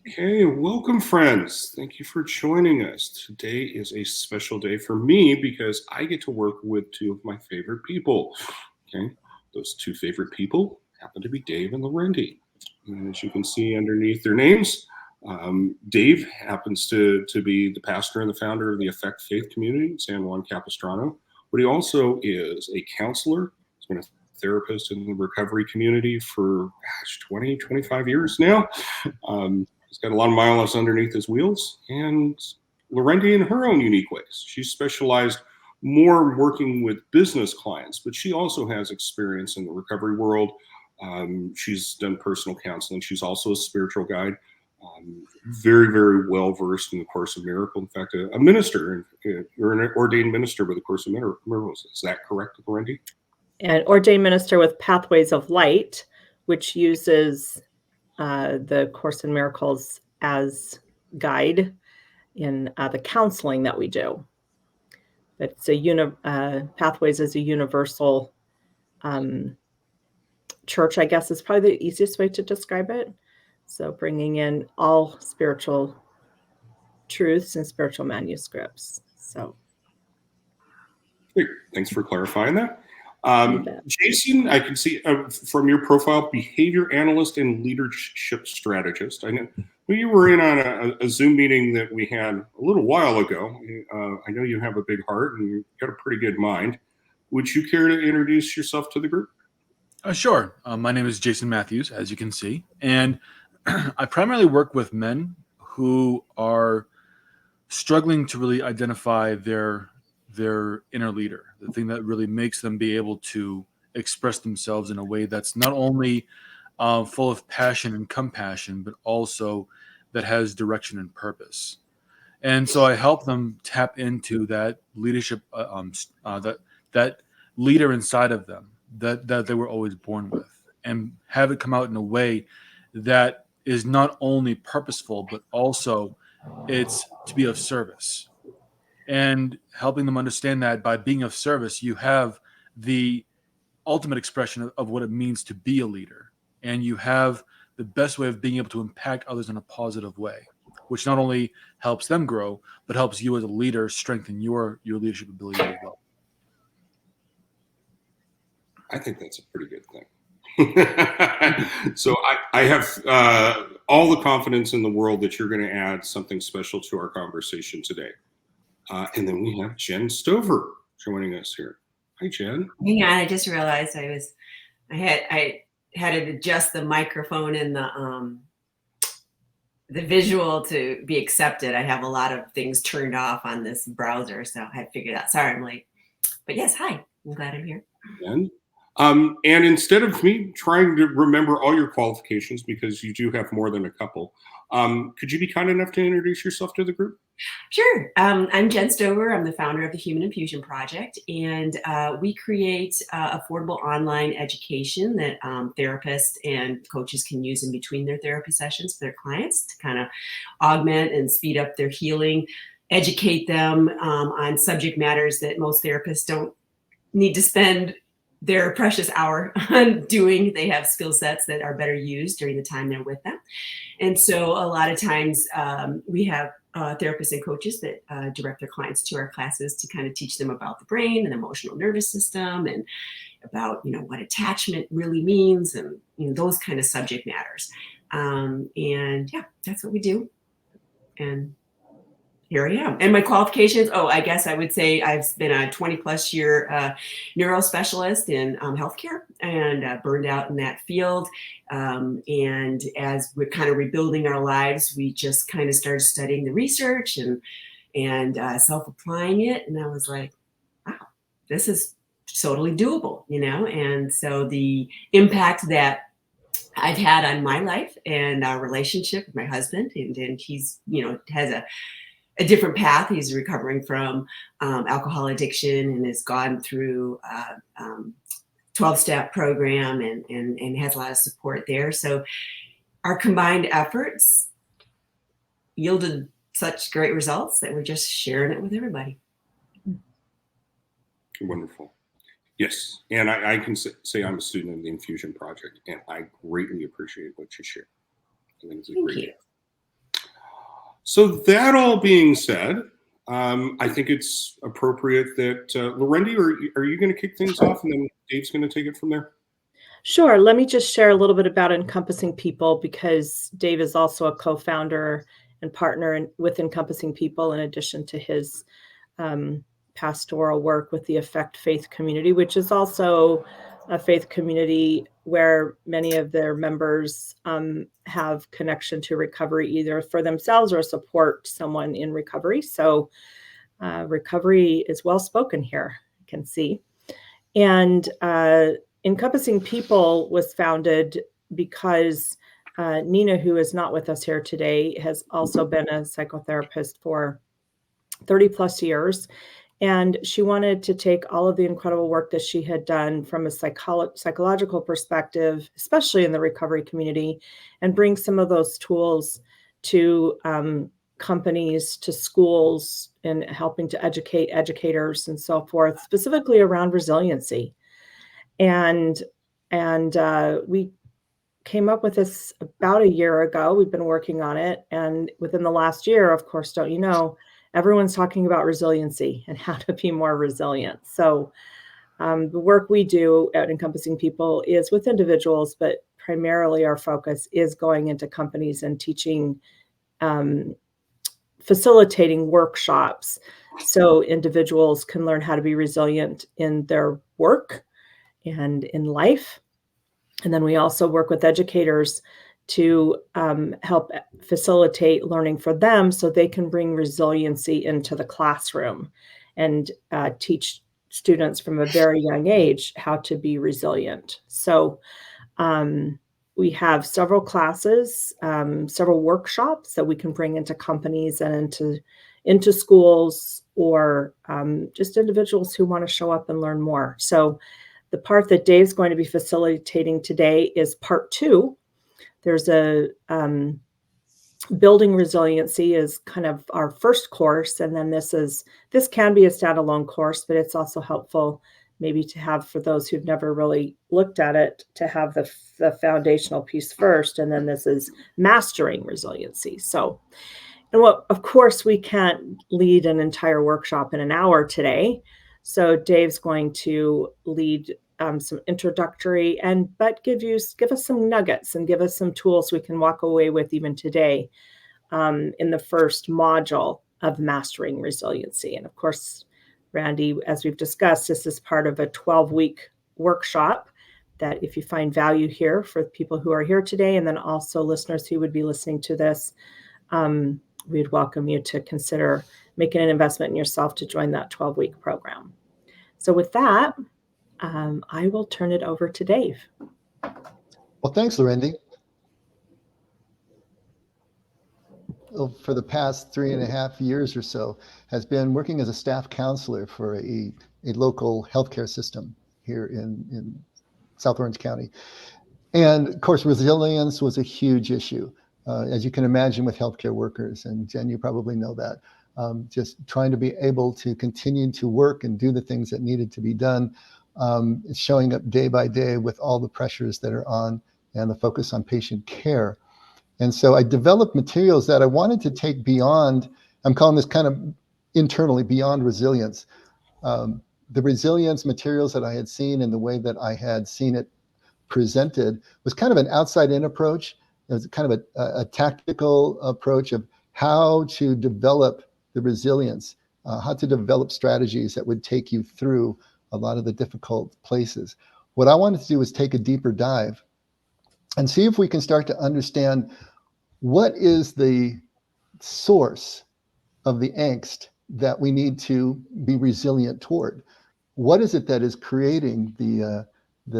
Okay, welcome, friends. Thank you for joining us. Today is a special day for me because I get to work with two of my favorite people. Okay, those two favorite people happen to be Dave and Larendee. And as you can see underneath their names, Dave happens to be the pastor and the founder of the Effect Faith Community in San Juan Capistrano, but he also is a counselor. He's been a therapist in the recovery community for 20, 25 years now. He's got a lot of miles underneath his wheels, and Larendee in her own unique ways. She's specialized more working with business clients, but she also has experience in the recovery world. She's done personal counseling. She's also a spiritual guide. Very, very well versed in the Course of Miracles. In fact, a minister, or an ordained minister with the Course of Miracles. Is that correct, Larendee? An ordained minister with Pathways of Light, which uses the Course in Miracles as guide in the counseling that we do. It's Pathways is a universal church, I guess, is probably the easiest way to describe it. So bringing in all spiritual truths and spiritual manuscripts. So Great. Thanks for clarifying that. Jason, I can see from your profile, behavior analyst and leadership strategist. I know you were in on a Zoom meeting that we had a little while ago. I know you have a big heart and you've got a pretty good mind. Would you care to introduce yourself to the group? Sure. My name is Jason Matthews, as you can see, and I primarily work with men who are struggling to really identify their inner leader, the thing that really makes them be able to express themselves in a way that's not only full of passion and compassion, but also that has direction and purpose. And so I help them tap into that leadership, that leader inside of them that they were always born with, and have it come out in a way that is not only purposeful, but also it's to be of service. And helping them understand that by being of service, you have the ultimate expression of what it means to be a leader. And you have the best way of being able to impact others in a positive way, which not only helps them grow, but helps you as a leader strengthen your leadership ability as well. I think that's a pretty good thing. So I have all the confidence in the world that you're going to add something special to our conversation today. And then we have Jen Stover joining us here. Hi, Jen. Hang on, I just realized I had to adjust the microphone and the visual to be accepted. I have a lot of things turned off on this browser, so I had figured out. Sorry, I'm late. But yes, hi. I'm glad I'm here. Jen. And instead of me trying to remember all your qualifications, because you do have more than a couple, could you be kind enough to introduce yourself to the group? Sure. I'm Jen Stover. I'm the founder of the Human Infusion Project, and we create affordable online education that therapists and coaches can use in between their therapy sessions for their clients to kind of augment and speed up their healing, educate them on subject matters that most therapists don't need to spend their precious hour on doing. They have skill sets that are better used during the time they're with them. And so a lot of times we have therapists and coaches that direct their clients to our classes to kind of teach them about the brain and emotional nervous system, and about, what attachment really means, and those kind of subject matters. And yeah, that's what we do. And here I am. And my qualifications, I guess I would say I've been a 20 plus year neuro specialist in healthcare, and burned out in that field. And as we're kind of rebuilding our lives, we just kind of started studying the research and self-applying it. And I was like, wow, this is totally doable, And so the impact that I've had on my life and our relationship with my husband, and he's, has a different path. He's recovering from alcohol addiction and has gone through 12-step program and has a lot of support there. So our combined efforts yielded such great results that we're just sharing it with everybody. Wonderful. Yes. And I can say I'm a student of the Infusion Project, and I greatly appreciate what you share. I think it's a Thank great you. gift. So that all being said, I think it's appropriate that Larendee, are you going to kick things off, and then Dave's going to take it from there? Sure. Let me just share a little bit about Encompassing People, because Dave is also a co-founder and partner with Encompassing People, in addition to his pastoral work with the Effect Faith community, which is also a faith community where many of their members have connection to recovery, either for themselves or support someone in recovery. So recovery is well spoken here, you can see. And Encompassing People was founded because Nina, who is not with us here today, has also been a psychotherapist for 30 plus years. And she wanted to take all of the incredible work that she had done from a psychological perspective, especially in the recovery community, and bring some of those tools to companies, to schools, and helping to educate educators and so forth, specifically around resiliency. And we came up with this about a year ago. We've been working on it. And within the last year, of course, don't you know, everyone's talking about resiliency and how to be more resilient. So the work we do at Encompassing People is with individuals, but primarily our focus is going into companies and teaching, facilitating workshops so individuals can learn how to be resilient in their work and in life. And then we also work with educators to help facilitate learning for them so they can bring resiliency into the classroom and teach students from a very young age how to be resilient. So we have several classes, several workshops that we can bring into companies and into schools, or just individuals who want to show up and learn more. So the part that Dave's going to be facilitating today is part 2. There's a building resiliency is kind of our first course. And then this can be a standalone course, but it's also helpful maybe to have, for those who've never really looked at it, to have the foundational piece first. And then this is mastering resiliency. So, and what, of course, we can't lead an entire workshop in an hour today. So Dave's going to lead some introductory but give us some nuggets and give us some tools we can walk away with even today in the first module of mastering resiliency. And of course, Randy, as we've discussed, this is part of a 12-week workshop that, if you find value here for people who are here today, and then also listeners who would be listening to this, we'd welcome you to consider making an investment in yourself to join that 12-week program. So with that, I will turn it over to Dave. Well, thanks, Larendee. For the past 3.5 years or so, has been working as a staff counselor for a local healthcare system here in South Orange County. And of course, resilience was a huge issue, as you can imagine, with healthcare workers. And Jen, you probably know that. Just trying to be able to continue to work and do the things that needed to be done, showing up day by day with all the pressures that are on and the focus on patient care. And so I developed materials that I wanted to take beyond, I'm calling this kind of internally, beyond resilience. The resilience materials that I had seen and the way that I had seen it presented was kind of an outside-in approach. It was kind of a tactical approach of how to develop the resilience, how to develop strategies that would take you through a lot of the difficult places. What I wanted to do was take a deeper dive and see if we can start to understand what is the source of the angst that we need to be resilient toward. What is it that is creating the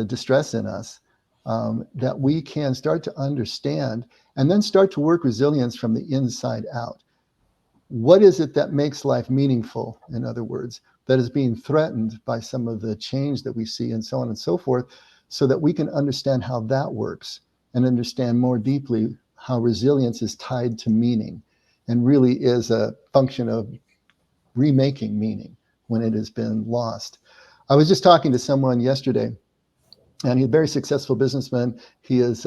distress in us, that we can start to understand and then start to work resilience from the inside out? What is it that makes life meaningful, in other words, that is being threatened by some of the change that we see and so on and so forth, so that we can understand how that works and understand more deeply how resilience is tied to meaning and really is a function of remaking meaning when it has been lost. I was just talking to someone yesterday, and he's a very successful businessman. He has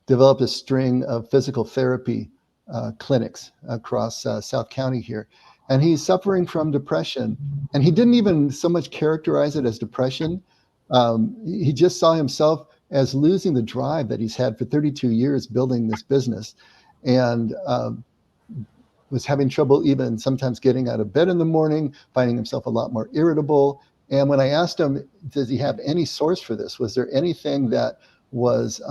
developed a string of physical therapy clinics across South County here. And he's suffering from depression. And he didn't even so much characterize it as depression. He just saw himself as losing the drive that he's had for 32 years building this business, and was having trouble even sometimes getting out of bed in the morning, finding himself a lot more irritable. And when I asked him, does he have any source for this? Was there anything that was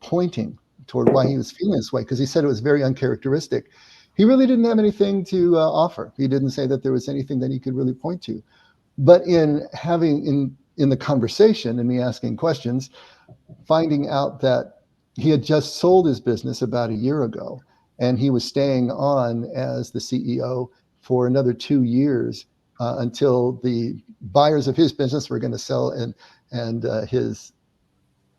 pointing toward why he was feeling this way? Because he said it was very uncharacteristic. He really didn't have anything to offer. He didn't say that there was anything that he could really point to. But in the conversation and me asking questions, finding out that he had just sold his business about a year ago, and he was staying on as the CEO for another 2 years until the buyers of his business were going to sell, and his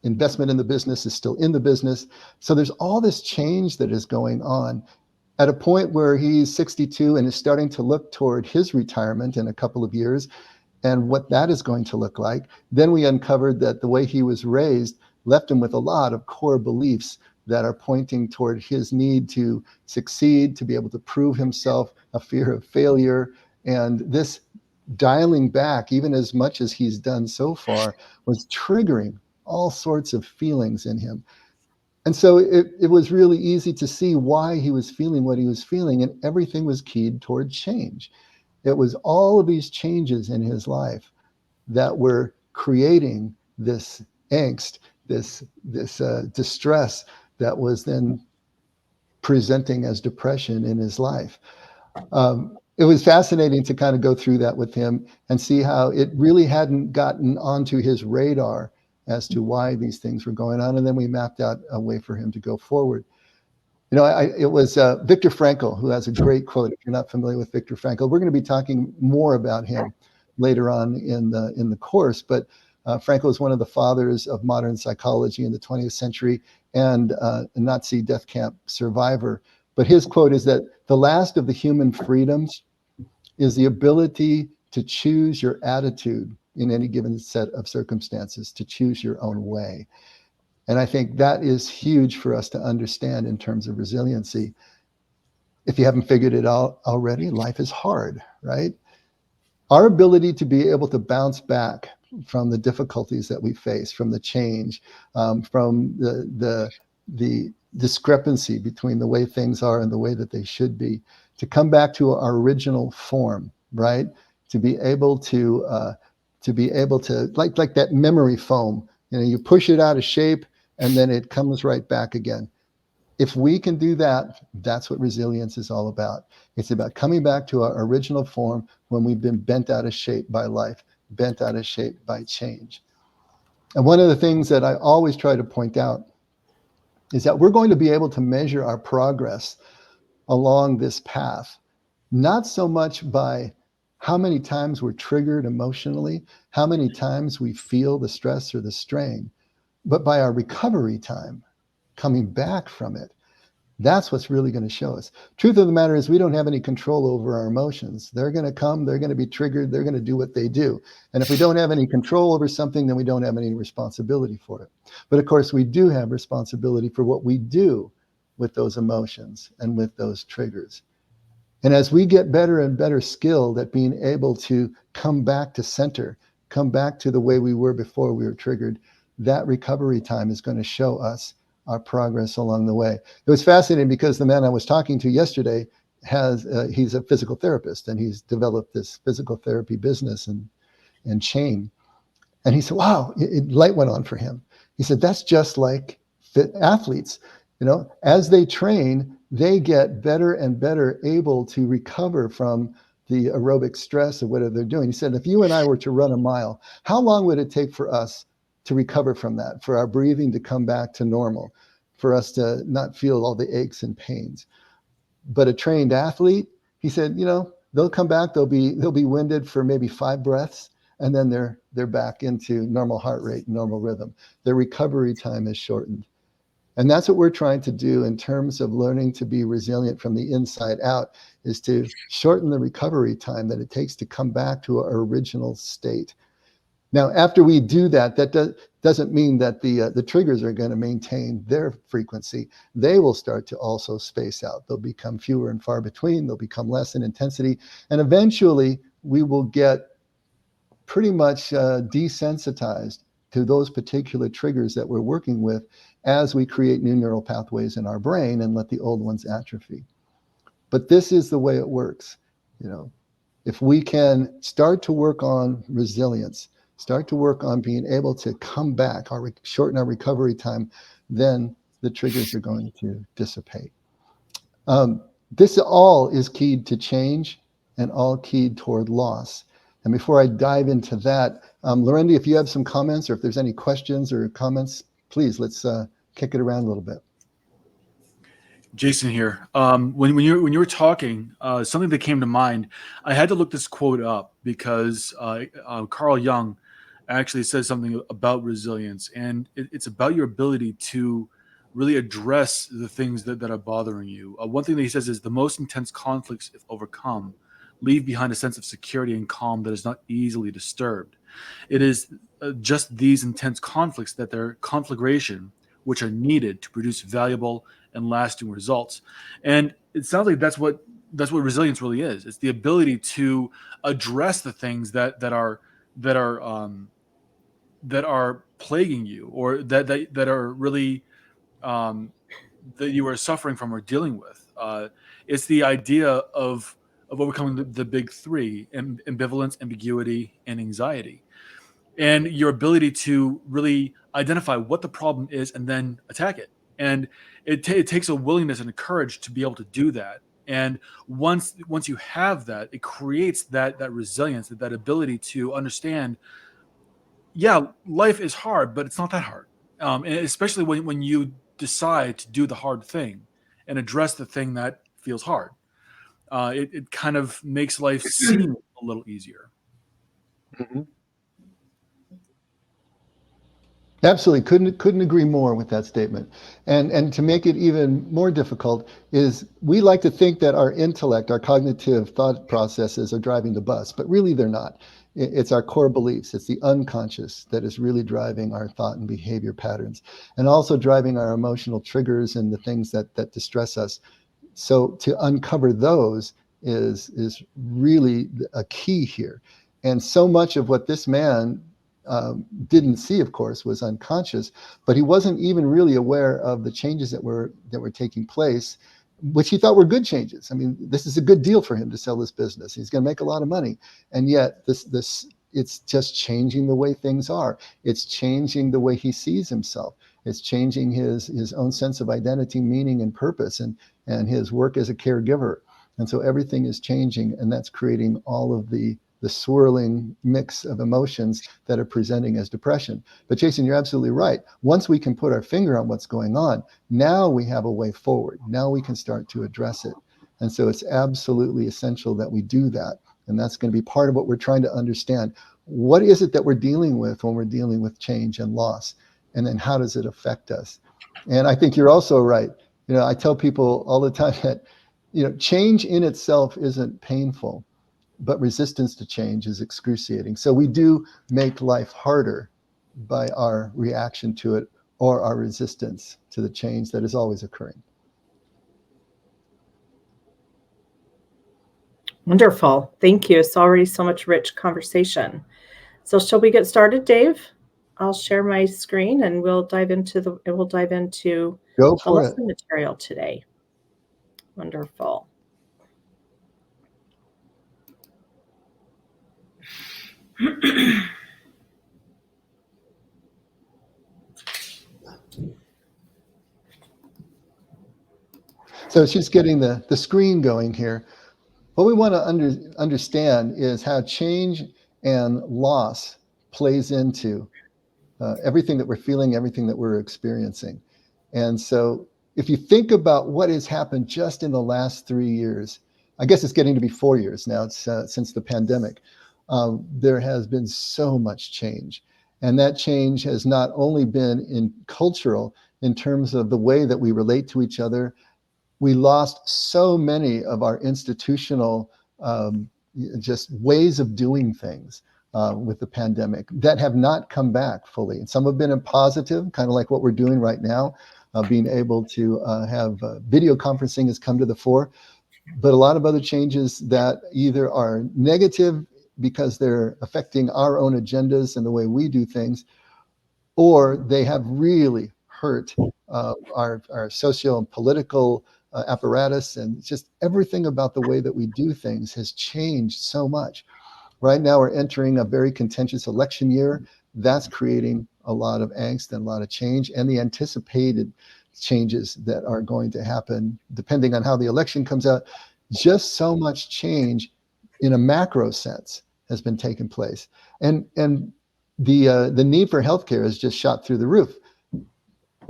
investment in the business is still in the business. So there's all this change that is going on at a point where he's 62 and is starting to look toward his retirement in a couple of years and what that is going to look like. Then we uncovered that the way he was raised left him with a lot of core beliefs that are pointing toward his need to succeed, to be able to prove himself, a fear of failure. And this dialing back, even as much as he's done so far, was triggering all sorts of feelings in him. And so it was really easy to see why he was feeling what he was feeling, and everything was keyed toward change. It was all of these changes in his life that were creating this angst, this distress that was then presenting as depression in his life. It was fascinating to kind of go through that with him and see how it really hadn't gotten onto his radar as to why these things were going on. And then we mapped out a way for him to go forward. You know, it was Viktor Frankl who has a great quote. If you're not familiar with Viktor Frankl, we're going to be talking more about him later on in the course. But Frankl is one of the fathers of modern psychology in the 20th century and a Nazi death camp survivor. But his quote is that the last of the human freedoms is the ability to choose your attitude in any given set of circumstances, to choose your own way. And I think that is huge for us to understand in terms of resiliency. If you haven't figured it out already, life is hard, right? Our ability to be able to bounce back from the difficulties that we face, from the change, from the discrepancy between the way things are and the way that they should be, to come back to our original form, right? To be able to like that memory foam, you know, you push it out of shape and then it comes right back again. If we can do that, that's what resilience is all about. It's about coming back to our original form when we've been bent out of shape by life, bent out of shape by change. And one of the things that I always try to point out is that we're going to be able to measure our progress along this path, not so much by how many times we're triggered emotionally, how many times we feel the stress or the strain, but by our recovery time, coming back from it. That's what's really going to show us. Truth of the matter is we don't have any control over our emotions. They're going to come, they're going to be triggered, they're going to do what they do. And if we don't have any control over something, then we don't have any responsibility for it. But of course, we do have responsibility for what we do with those emotions and with those triggers. And as we get better and better skilled at being able to come back to center, come back to the way we were before we were triggered, that recovery time is going to show us our progress along the way. It was fascinating because the man I was talking to yesterday he's a physical therapist, and he's developed this physical therapy business and chain. And he said, wow, light went on for him. He said, that's just like fit athletes. You know, as they train, they get better and better able to recover from the aerobic stress of whatever they're doing. He said, if you and I were to run a mile, how long would it take for us to recover from that, for our breathing to come back to normal, for us to not feel all the aches and pains? But a trained athlete, he said, you know, they'll come back, they'll be winded for maybe 5 breaths, and then they're back into normal heart rate, normal rhythm. Their recovery time is shortened. And that's what we're trying to do in terms of learning to be resilient from the inside out, is to shorten the recovery time that it takes to come back to our original state. Now, after we do that, doesn't mean that the triggers are going to maintain their frequency. They will start to also space out. They'll become fewer and far between. They'll become less in intensity. And eventually we will get pretty much desensitized to those particular triggers that we're working with as we create new neural pathways in our brain and let the old ones atrophy. But this is the way it works. If we can start to work on resilience, start to work on being able to come back, shorten our recovery time, then the triggers are going to dissipate. This all is keyed to change and all keyed toward loss. And before I dive into that, Larendee, if you have some comments or if there's any questions or comments, please, let's kick it around a little bit. Jason here. When you were talking, something that came to mind, I had to look this quote up because Carl Jung actually says something about resilience, and it's about your ability to really address the things that are bothering you. One thing that he says is the most intense conflicts, if overcome, leave behind a sense of security and calm that is not easily disturbed. It is just these intense conflicts that their conflagration, which are needed to produce valuable and lasting results. And it sounds like that's what resilience really is. It's the ability to address the things that are plaguing you, or that are really that you are suffering from or dealing with. It's the idea of overcoming the big three: ambivalence, ambiguity, and anxiety, and your ability to really identify what the problem is and then attack it. And it takes a willingness and a courage to be able to do that. And once you have that, it creates that resilience, that ability to understand, yeah, life is hard, but it's not that hard. And especially when you decide to do the hard thing and address the thing that feels hard, it kind of makes life seem a little easier. Mm-hmm. Absolutely, couldn't agree more with that statement. And to make it even more difficult is we like to think that our intellect, our cognitive thought processes are driving the bus, but really they're not. It's our core beliefs. It's the unconscious that is really driving our thought and behavior patterns, and also driving our emotional triggers and the things that distress us. So to uncover those is really a key here. And so much of what this man didn't see, of course, was unconscious, but he wasn't even really aware of the changes that were taking place, which he thought were good changes. I mean, this is a good deal for him to sell this business. He's going to make a lot of money, and yet this it's just changing the way things are. It's changing the way he sees himself. It's changing his own sense of identity, meaning, and purpose, and his work as a caregiver. And so everything is changing, and that's creating all of the swirling mix of emotions that are presenting as depression. But Jason, you're absolutely right. Once we can put our finger on what's going on, now we have a way forward. Now we can start to address it. And so it's absolutely essential that we do that. And that's going to be part of what we're trying to understand. What is it that we're dealing with when we're dealing with change and loss? And then how does it affect us? And I think you're also right. I tell people all the time that, change in itself isn't painful, but resistance to change is excruciating. So we do make life harder by our reaction to it or our resistance to the change that is always occurring. Wonderful. Thank you. It's already so much rich conversation. So shall we get started, Dave? I'll share my screen and we'll dive into the lesson material today. Wonderful. So she's getting the screen going here. What we want to understand is how change and loss plays into everything that we're feeling, everything that we're experiencing. And so if you think about what has happened just in the last 3 years, I guess it's getting to be 4 years now, it's since the pandemic, there has been so much change. And that change has not only been in cultural, in terms of the way that we relate to each other. We lost so many of our institutional just ways of doing things. with the pandemic that have not come back fully. And some have been in positive, kind of like what we're doing right now, being able to have video conferencing has come to the fore. But a lot of other changes that either are negative because they're affecting our own agendas and the way we do things, or they have really hurt our socio and political apparatus, and just everything about the way that we do things has changed so much. Right now, we're entering a very contentious election year. That's creating a lot of angst and a lot of change, and the anticipated changes that are going to happen depending on how the election comes out. Just so much change in a macro sense has been taking place, and the need for healthcare has just shot through the roof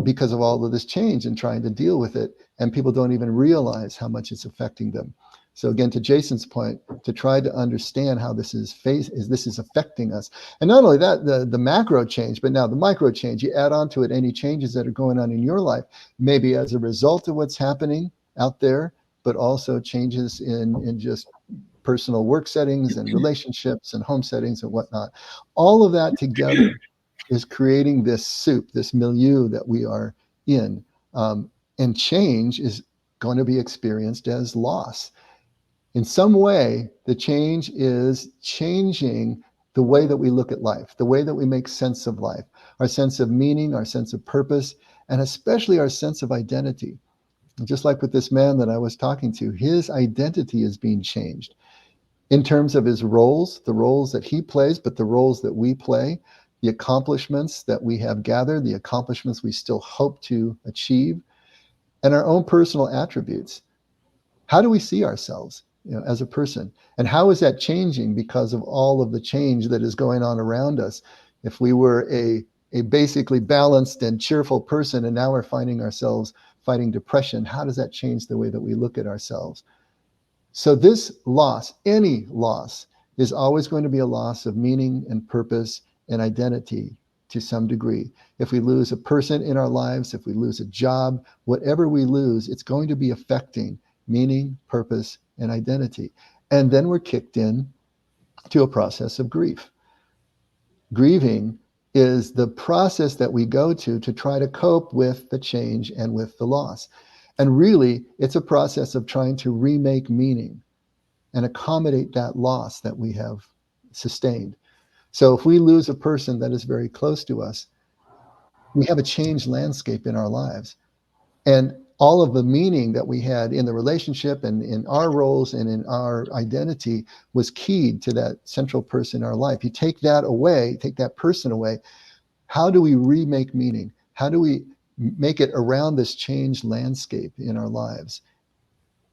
because of all of this change and trying to deal with it, and people don't even realize how much it's affecting them. So again, to Jason's point, to try to understand how this is affecting us, and not only that, the macro change, but now the micro change. You add on to it any changes that are going on in your life, maybe as a result of what's happening out there, but also changes in just personal work settings and relationships and home settings and whatnot. All of that together is creating this soup, this milieu that we are in. And change is going to be experienced as loss. In some way, the change is changing the way that we look at life, the way that we make sense of life, our sense of meaning, our sense of purpose, and especially our sense of identity. And just like with this man that I was talking to, his identity is being changed in terms of his roles, the roles that he plays, but the roles that we play, the accomplishments that we have gathered, the accomplishments we still hope to achieve, and our own personal attributes. How do we see ourselves, as a person? And how is that changing because of all of the change that is going on around us? If we were a basically balanced and cheerful person, and now we're finding ourselves fighting depression, how does that change the way that we look at ourselves? So this loss, any loss, is always going to be a loss of meaning and purpose and identity to some degree. If we lose a person in our lives, if we lose a job, whatever we lose, it's going to be affecting meaning, purpose, and identity. And then we're kicked in to a process of grief. Grieving is the process that we go to try to cope with the change and with the loss. And really, it's a process of trying to remake meaning and accommodate that loss that we have sustained. So if we lose a person that is very close to us, we have a changed landscape in our lives. And all of the meaning that we had in the relationship and in our roles and in our identity was keyed to that central person in our life. You take that away, take that person away, how do we remake meaning? How do we make it around this changed landscape in our lives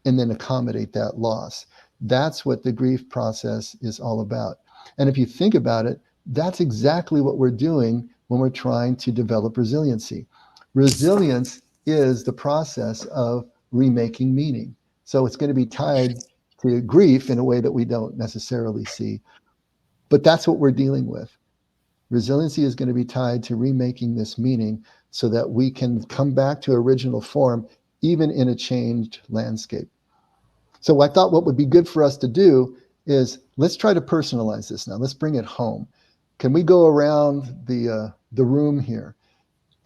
and then accommodate that loss? That's what the grief process is all about. And if you think about it, that's exactly what we're doing when we're trying to develop resiliency. Resilience is the process of remaking meaning. So it's going to be tied to grief in a way that we don't necessarily see. But that's what we're dealing with. Resiliency is going to be tied to remaking this meaning so that we can come back to original form, even in a changed landscape. So I thought what would be good for us to do is let's try to personalize this now. Let's bring it home. Can we go around the room here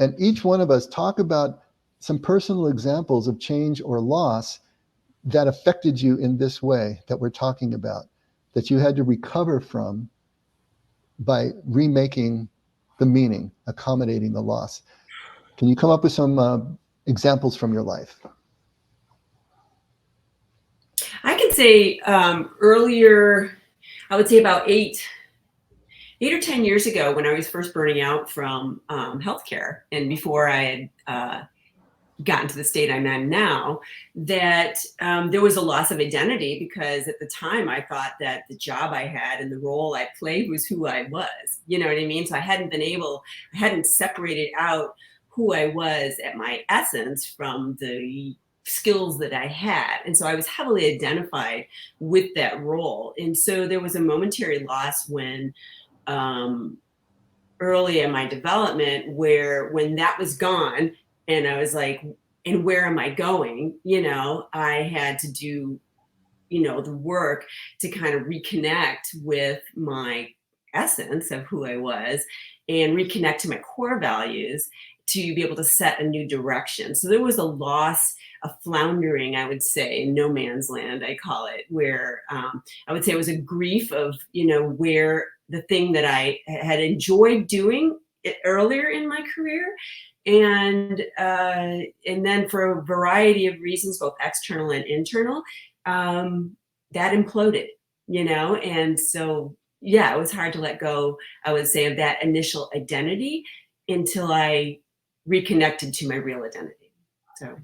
and each one of us talk about some personal examples of change or loss that affected you in this way that we're talking about, that you had to recover from by remaking the meaning, accommodating the loss? Can you come up with some examples from your life? I can say earlier, I would say about 8 or 10 years ago, when I was first burning out from healthcare, and before I had gotten to the state I'm in now, that there was a loss of identity, because at the time I thought that the job I had and the role I played was who I was. You know what I mean? So I hadn't separated out who I was at my essence from the skills that I had. And so I was heavily identified with that role. And so there was a momentary loss when early in my development, where when that was gone and I was like, and where am I going? I had to do, the work to kind of reconnect with my essence of who I was and reconnect to my core values to be able to set a new direction. So there was a loss, a floundering, I would say, in no man's land, I call it, where I would say it was a grief of, where the thing that I had enjoyed doing earlier in my career, and then for a variety of reasons, both external and internal, that imploded, and so yeah, it was hard to let go, I would say, of that initial identity until I reconnected to my real identity. So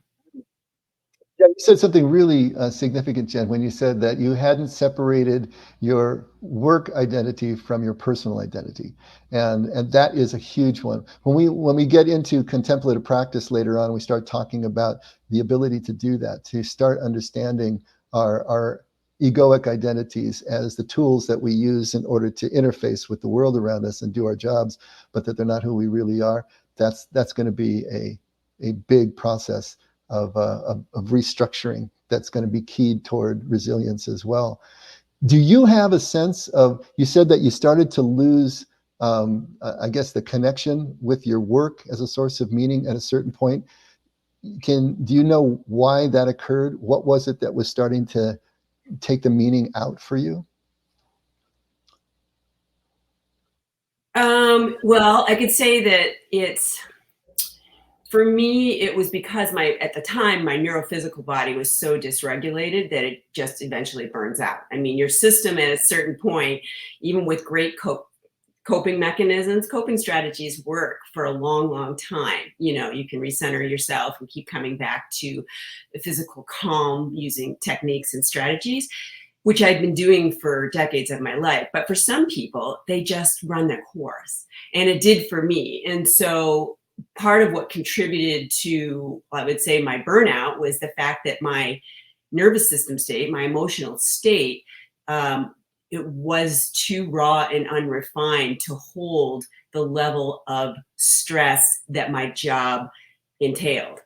Yeah, you said something really significant, Jen, when you said that you hadn't separated your work identity from your personal identity, and that is a huge one. When we get into contemplative practice later on, we start talking about the ability to do that, to start understanding our egoic identities as the tools that we use in order to interface with the world around us and do our jobs, but that they're not who we really are. That's going to be a big process of restructuring that's going to be keyed toward resilience as well. Do you have a sense of, you said that you started to lose, I guess, the connection with your work as a source of meaning at a certain point. Do you know why that occurred? What was it that was starting to take the meaning out for you? Well, I could say that for me, it was because at the time, my neurophysical body was so dysregulated that it just eventually burns out. I mean, your system at a certain point, even with great coping mechanisms, coping strategies work for a long, long time. You can recenter yourself and keep coming back to the physical calm using techniques and strategies, which I'd been doing for decades of my life. But for some people, they just run their course. And it did for me. And so part of what contributed to, I would say, my burnout was the fact that my nervous system state, my emotional state, it was too raw and unrefined to hold the level of stress that my job entailed.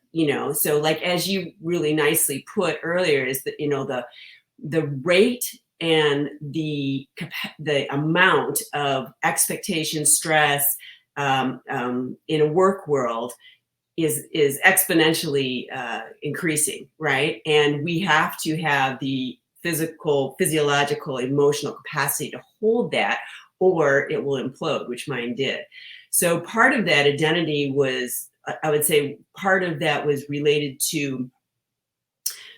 So like, as you really nicely put earlier, is that, the rate and the amount of expectation, stress, in a work world is exponentially increasing, right? And we have to have the physiological, emotional capacity to hold that, or it will implode, which mine did. So part of that identity was, I would say, part of that was related to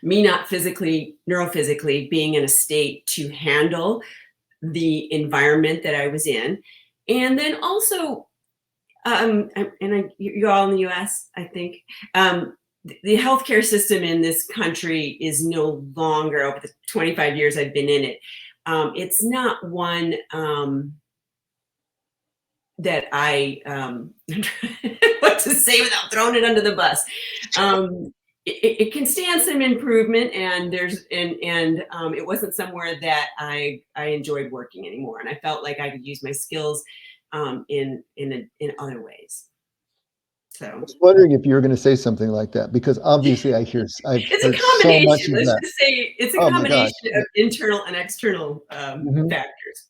me not neurophysically being in a state to handle the environment that I was in. And then also, you're all in the US, I think. The healthcare system in this country is no longer, over the 25 years I've been in it, it's not one that I, what to say without throwing it under the bus. It can stand some improvement, and it wasn't somewhere that I enjoyed working anymore, and I felt like I could use my skills in other ways. So I was wondering if you were going to say something like that, because obviously I've heard so much of let's that. just say it's a combination of internal and external factors.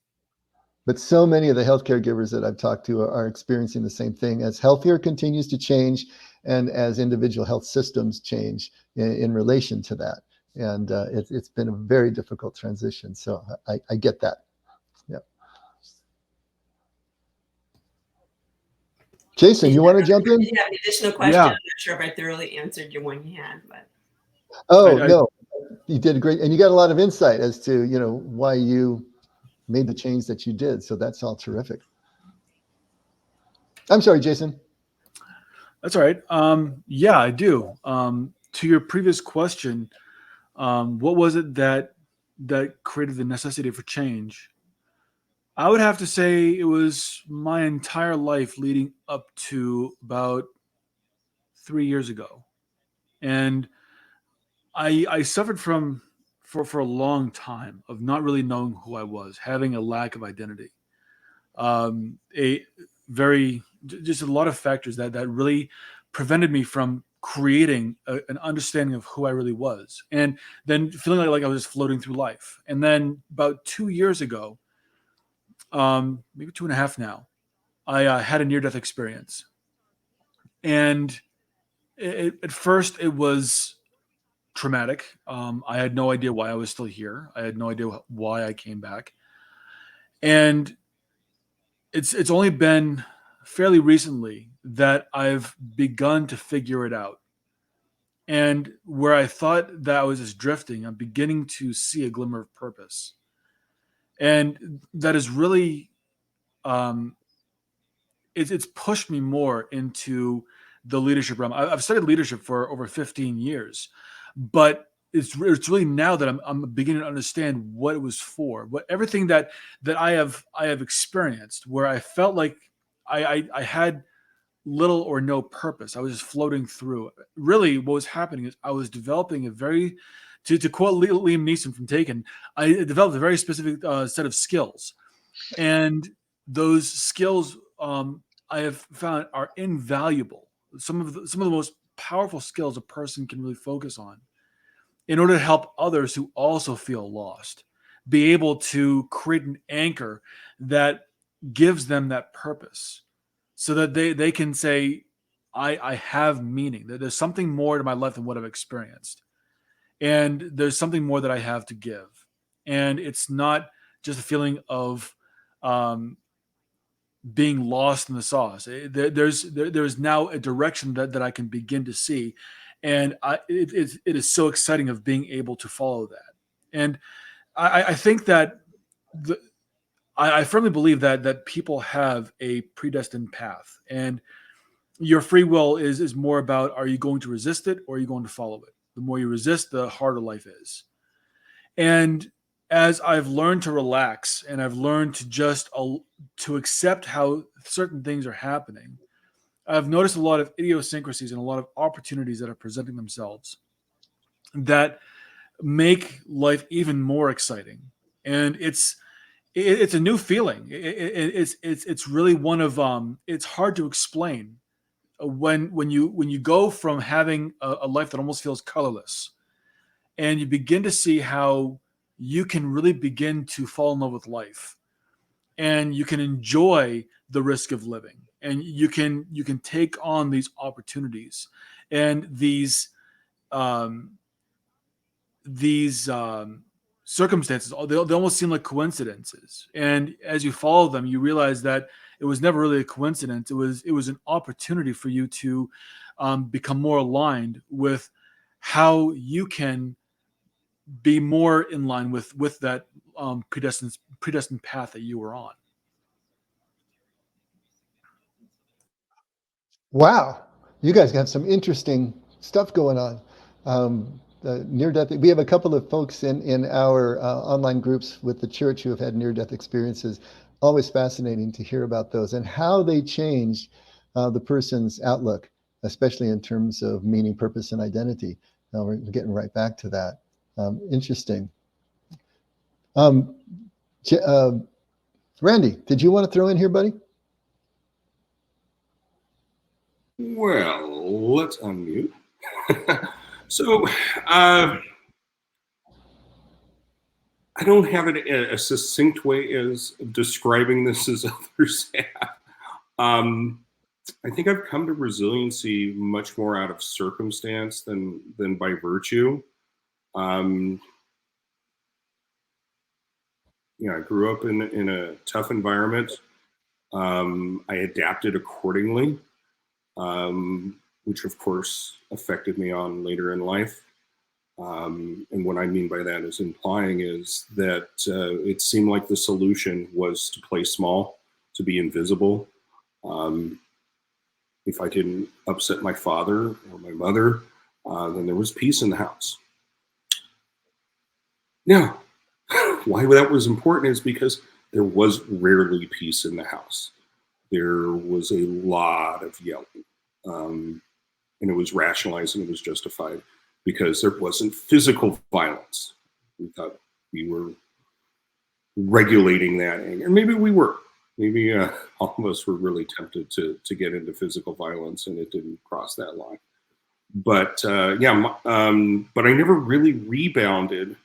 But so many of the healthcare givers that I've talked to are experiencing the same thing. As healthcare continues to change, and as individual health systems change in relation to that, and it's been a very difficult transition. So I get that. Yeah. Jason, you want to jump in? Did you have an additional question? Yeah. I'm not sure if I thoroughly answered your one you had, but. No, you did great, and you got a lot of insight as to why you made the change that you did. So that's all terrific. I'm sorry, Jason. That's all right. Yeah, I do. To your previous question, what was it that created the necessity for change? I would have to say it was my entire life leading up to about 3 years ago. And I suffered for a long time of not really knowing who I was, having a lack of identity. Just a lot of factors that really prevented me from creating an understanding of who I really was, and then feeling like I was just floating through life. And then about 2 years ago, maybe 2.5 now, I had a near-death experience. And at first it was traumatic. I had no idea why I was still here. I had no idea why I came back. And it's only been fairly recently that I've begun to figure it out. And where I thought that I was just drifting, I'm beginning to see a glimmer of purpose. And that is really, um, it's pushed me more into the leadership realm. I've studied leadership for over 15 years, but it's really now that I'm beginning to understand what it was for, what everything that I have experienced, where I felt like I had little or no purpose. I was just floating through. Really, what was happening is I was developing a very, to quote Liam Neeson from Taken, I developed a very specific set of skills, and those skills I have found are invaluable. Some of the most powerful skills a person can really focus on in order to help others who also feel lost be able to create an anchor that gives them that purpose, so that they can say, I have meaning, that there's something more to my life than what I've experienced, and there's something more that I have to give. And it's not just a feeling of being lost in the sauce. There's now a direction that I can begin to see, and it is so exciting of being able to follow that. And I think that I firmly believe that people have a predestined path, and your free will is more about, are you going to resist it or are you going to follow it? The more you resist, the harder life is. And as I've learned to relax, and I've learned to just to accept how certain things are happening, I've noticed a lot of idiosyncrasies and a lot of opportunities that are presenting themselves that make life even more exciting. And it's a new feeling. It's really one of it's hard to explain when you go from having a life that almost feels colorless, and you begin to see how you can really begin to fall in love with life, and you can enjoy the risk of living, and you can take on these opportunities and um, these circumstances. They almost seem like coincidences, and as you follow them, you realize that it was never really a coincidence. It was an opportunity for you to become more aligned with how you can be more in line with that predestined path that you were on. Wow, you guys got some interesting stuff going on. Near death. We have a couple of folks in our online groups with the church who have had near death experiences. Always fascinating to hear about those and how they change the person's outlook, especially in terms of meaning, purpose, and identity. We're getting right back to that. Interesting. Randy, did you want to throw in here, buddy? Well, let's unmute. So, I don't have a succinct way as describing this as others have. I think I've come to resiliency much more out of circumstance than by virtue. I grew up in a tough environment. I adapted accordingly, which of course affected me on later in life. And what I mean by that is implying is that it seemed like the solution was to play small, to be invisible. If I didn't upset my father or my mother, then there was peace in the house. Now, why that was important is because there was rarely peace in the house. There was a lot of yelling, and it was rationalized and it was justified because there wasn't physical violence. We thought we were regulating that anger. Maybe we were. Maybe all of us were really tempted to get into physical violence, and it didn't cross that line. But but I never really rebounded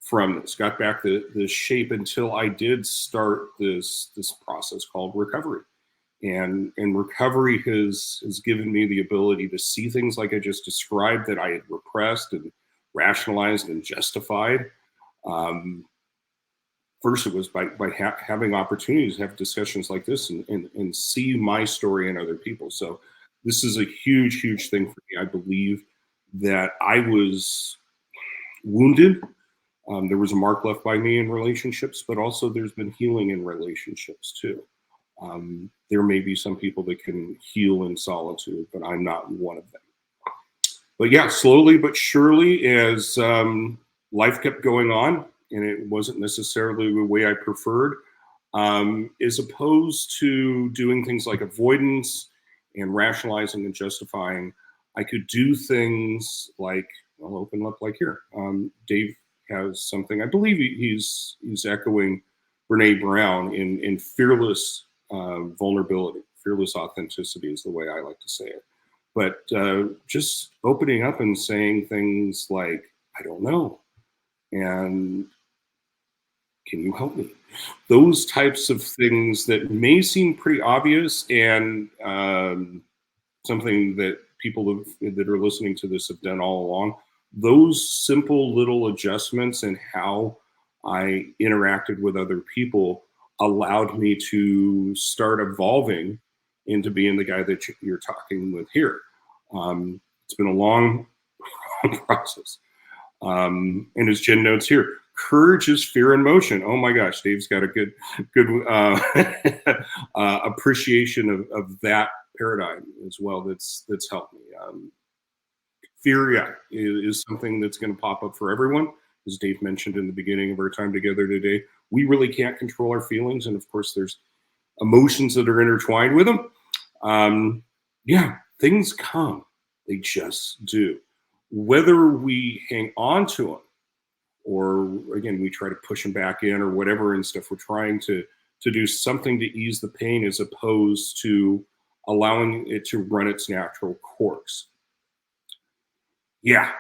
from this, got back the shape until I did start this process called recovery. And recovery has given me the ability to see things like I just described that I had repressed and rationalized and justified. First, it was by having opportunities to have discussions like this and see my story in other people. So this is a huge, huge thing for me. I believe that I was wounded. There was a mark left by me in relationships, but also there's been healing in relationships too. There may be some people that can heal in solitude, but I'm not one of them. But yeah, slowly but surely, as life kept going on, and it wasn't necessarily the way I preferred, as opposed to doing things like avoidance and rationalizing and justifying, I could do things like, I'll open up like here. Dave has something, I believe he's echoing Brene Brown in fearless vulnerability. Fearless authenticity is the way I like to say it. But just opening up and saying things like, I don't know, and can you help me? Those types of things that may seem pretty obvious and something that people that are listening to this have done all along. Those simple little adjustments in how I interacted with other people allowed me to start evolving into being the guy that you're talking with here. It's been a long process. And as Jen notes here, courage is fear in motion. Oh my gosh, Dave's got a good appreciation of that paradigm as well. That's helped me. Fear, yeah, is something that's going to pop up for everyone. As Dave mentioned in the beginning of our time together today, we really can't control our feelings. And of course, there's emotions that are intertwined with them. Yeah, things come. They just do. Whether we hang on to them or, again, we try to push them back in or whatever and stuff, we're trying to do something to ease the pain as opposed to allowing it to run its natural course. Yeah.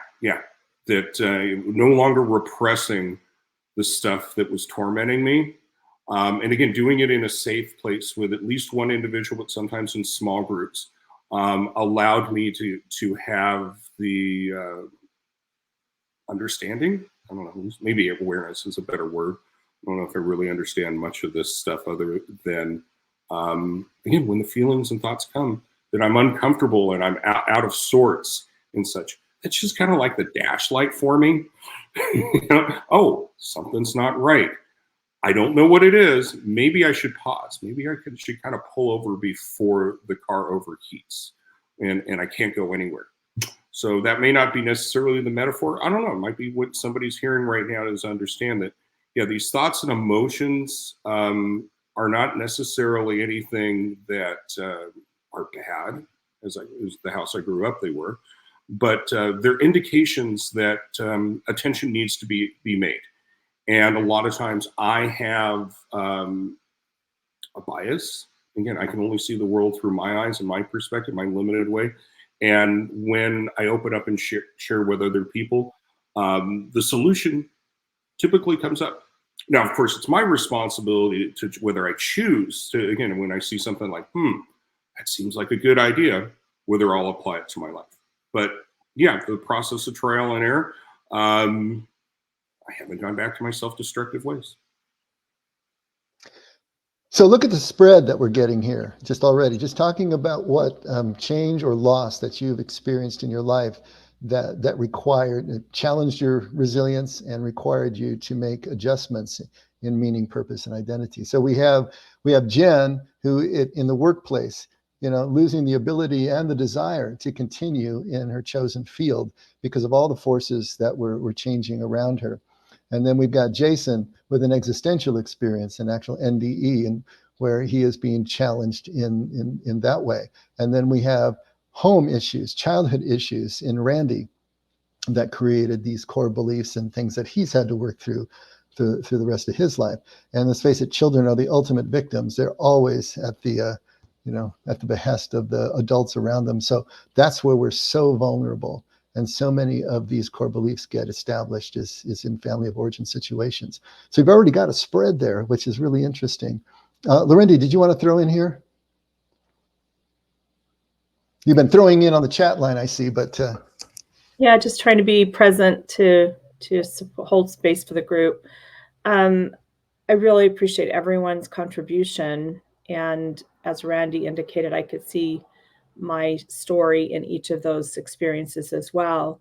That no longer repressing the stuff that was tormenting me. And again, doing it in a safe place with at least one individual, but sometimes in small groups, allowed me to have the understanding. I don't know, maybe awareness is a better word. I don't know if I really understand much of this stuff other than, again, when the feelings and thoughts come that I'm uncomfortable and I'm out of sorts and such. It's just kind of like the dash light for me. Oh, something's not right. I don't know what it is. Maybe I should pause. Maybe I should kind of pull over before the car overheats and I can't go anywhere. So that may not be necessarily the metaphor. I don't know. It might be what somebody's hearing right now is understand that, yeah, these thoughts and emotions are not necessarily anything that are bad. As the house I grew up, they were. But they're indications that attention needs to be made. And a lot of times I have a bias. Again, I can only see the world through my eyes and my perspective, my limited way. And when I open up and share with other people, the solution typically comes up. Now, of course, it's my responsibility to whether I choose to, again, when I see something like, that seems like a good idea, whether I'll apply it to my life. But yeah, the process of trial and error, I haven't gone back to my self-destructive ways. So look at the spread that we're getting here just already, just talking about what change or loss that you've experienced in your life that required, challenged your resilience and required you to make adjustments in meaning, purpose, and identity. So we have Jen, who in the workplace, losing the ability and the desire to continue in her chosen field because of all the forces that were changing around her. And then we've got Jason with an existential experience, an actual NDE, and where he is being challenged in that way. And then we have home issues, childhood issues in Randy that created these core beliefs and things that he's had to work through the rest of his life. And let's face it, children are the ultimate victims. They're always at the at the behest of the adults around them. So that's where we're so vulnerable. And so many of these core beliefs get established is in family of origin situations. So you've already got a spread there, which is really interesting. Larendee, did you want to throw in here? You've been throwing in on the chat line, I see, but yeah, just trying to be present to hold space for the group. I really appreciate everyone's contribution, and as Randy indicated, I could see my story in each of those experiences as well.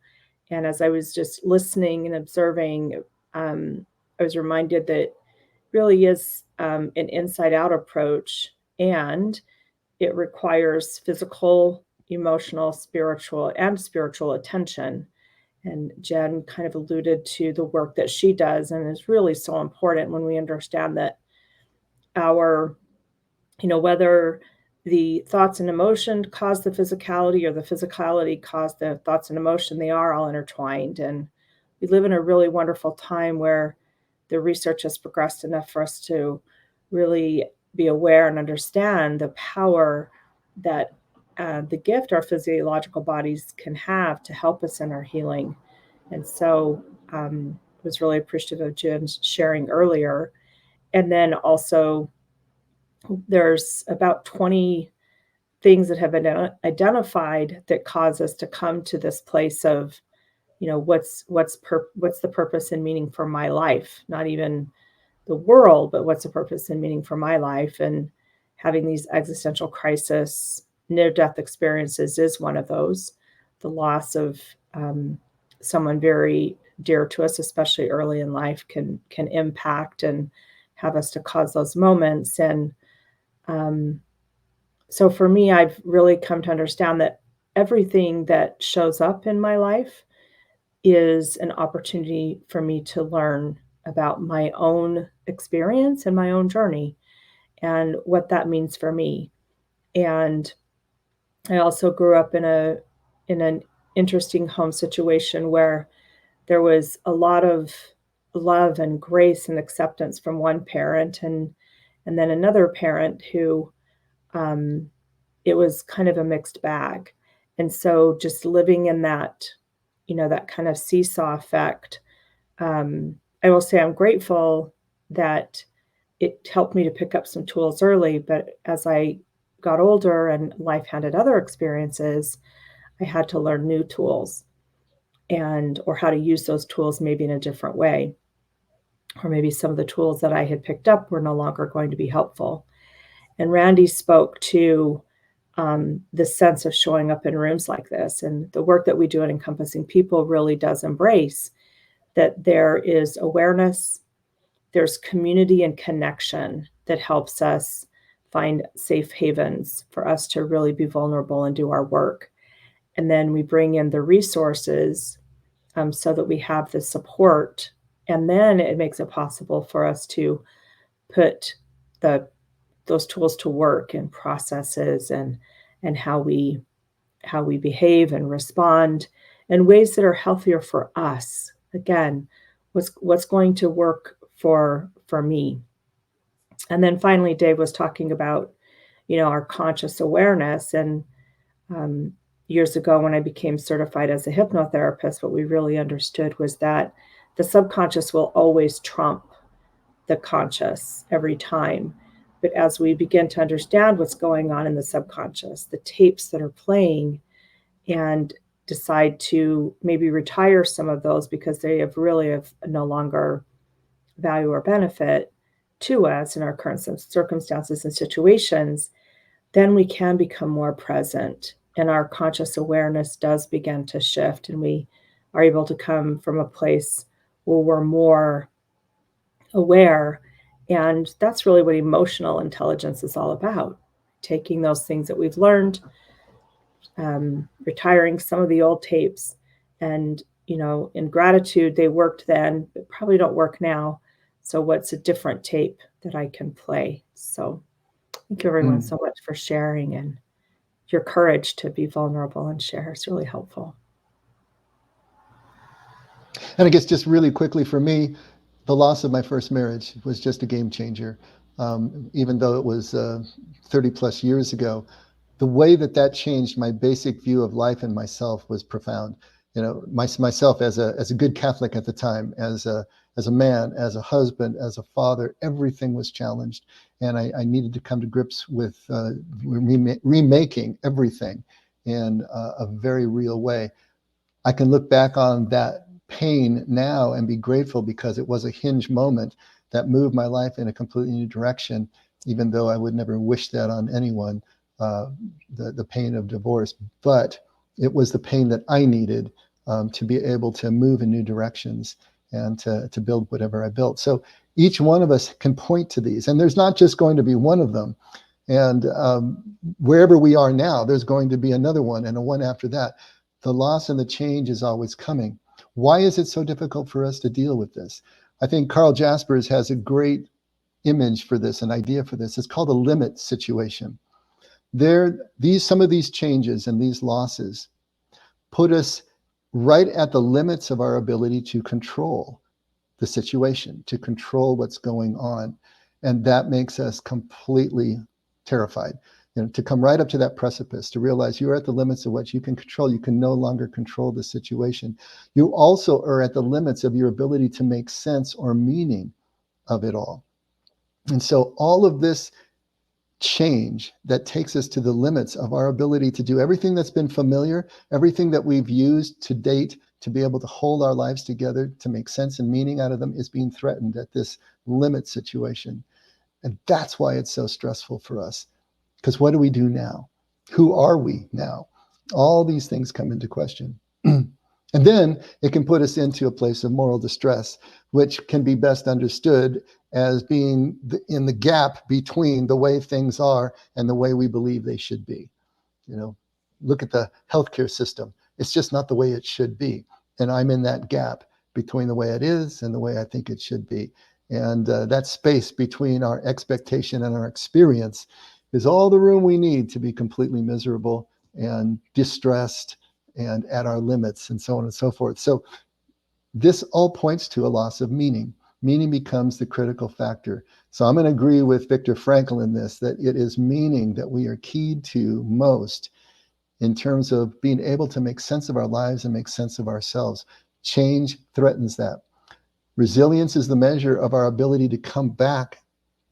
And as I was just listening and observing, I was reminded that really is an inside out approach, and it requires physical, emotional, spiritual attention. And Jen kind of alluded to the work that she does, and is really so important when we understand that our, whether the thoughts and emotion cause the physicality or the physicality cause the thoughts and emotion, they are all intertwined. And we live in a really wonderful time where the research has progressed enough for us to really be aware and understand the power that the gift our physiological bodies can have to help us in our healing. And so I was really appreciative of Jen's sharing earlier. And then also, there's about 20 things that have been identified that cause us to come to this place of, what's the purpose and meaning for my life, not even the world, but what's the purpose and meaning for my life. And having these existential crisis, near-death experiences is one of those. The loss of someone very dear to us, especially early in life, can impact and have us to cause those moments. And so for me, I've really come to understand that everything that shows up in my life is an opportunity for me to learn about my own experience and my own journey and what that means for me. And I also grew up in an interesting home situation where there was a lot of love and grace and acceptance from one parent, and then another parent who it was kind of a mixed bag. And so just living in that, that kind of seesaw effect, I will say I'm grateful that it helped me to pick up some tools early. But as I got older and life handed other experiences, I had to learn new tools or how to use those tools maybe in a different way. Or maybe some of the tools that I had picked up were no longer going to be helpful. And Randy spoke to the sense of showing up in rooms like this. And the work that we do at Encompassing People really does embrace that there is awareness, there's community and connection that helps us find safe havens for us to really be vulnerable and do our work. And then we bring in the resources so that we have the support. And then it makes it possible for us to put those tools to work and processes and how we behave and respond in ways that are healthier for us. Again, what's going to work for me. And then finally, Dave was talking about, our conscious awareness. And years ago, when I became certified as a hypnotherapist, what we really understood was that the subconscious will always trump the conscious every time. But as we begin to understand what's going on in the subconscious, the tapes that are playing, and decide to maybe retire some of those because they have no longer value or benefit to us in our current circumstances and situations, then we can become more present, and our conscious awareness does begin to shift, and we are able to come from a place where we're more aware. And that's really what emotional intelligence is all about, taking those things that we've learned, retiring some of the old tapes, and in gratitude they worked then but probably don't work now. So what's a different tape that I can play? So thank you everyone so much for sharing, and your courage to be vulnerable and share is really helpful. And I guess just really quickly for me, the loss of my first marriage was just a game changer. Even though it was 30 plus years ago, the way that changed my basic view of life and myself was profound. Myself as a good Catholic at the time, as a man, as a husband, as a father, everything was challenged, and I needed to come to grips with remaking everything in a very real way. I can look back on that pain now and be grateful because it was a hinge moment that moved my life in a completely new direction, even though I would never wish that on anyone, the pain of divorce. But it was the pain that I needed to be able to move in new directions and to build whatever I built. So each one of us can point to these, and there's not just going to be one of them. And wherever we are now, there's going to be another one and a one after that. The loss and the change is always coming. Why is it so difficult for us to deal with this? I think Carl Jaspers has a great image for this, an idea for this. It's called a limit situation. Some of these changes and these losses put us right at the limits of our ability to control the situation, to control what's going on. And that makes us completely terrified. To come right up to that precipice, to realize you're at the limits of what you can control. You can no longer control the situation. You also are at the limits of your ability to make sense or meaning of it all. And so all of this change that takes us to the limits of our ability to do everything that's been familiar, everything that we've used to date to be able to hold our lives together, to make sense and meaning out of them, is being threatened at this limit situation. And that's why it's so stressful for us. Because what do we do now? Who are we now? All these things come into question. And then it can put us into a place of moral distress, which can be best understood as being in the gap between the way things are and the way we believe they should be. Look at the healthcare system. It's just not the way it should be. And I'm in that gap between the way it is and the way I think it should be. And that space between our expectation and our experience is all the room we need to be completely miserable and distressed and at our limits and so on and so forth. So this all points to a loss of meaning. Meaning becomes the critical factor. So I'm going to agree with Viktor Frankl in this, that it is meaning that we are keyed to most in terms of being able to make sense of our lives and make sense of ourselves. Change threatens that. Resilience is the measure of our ability to come back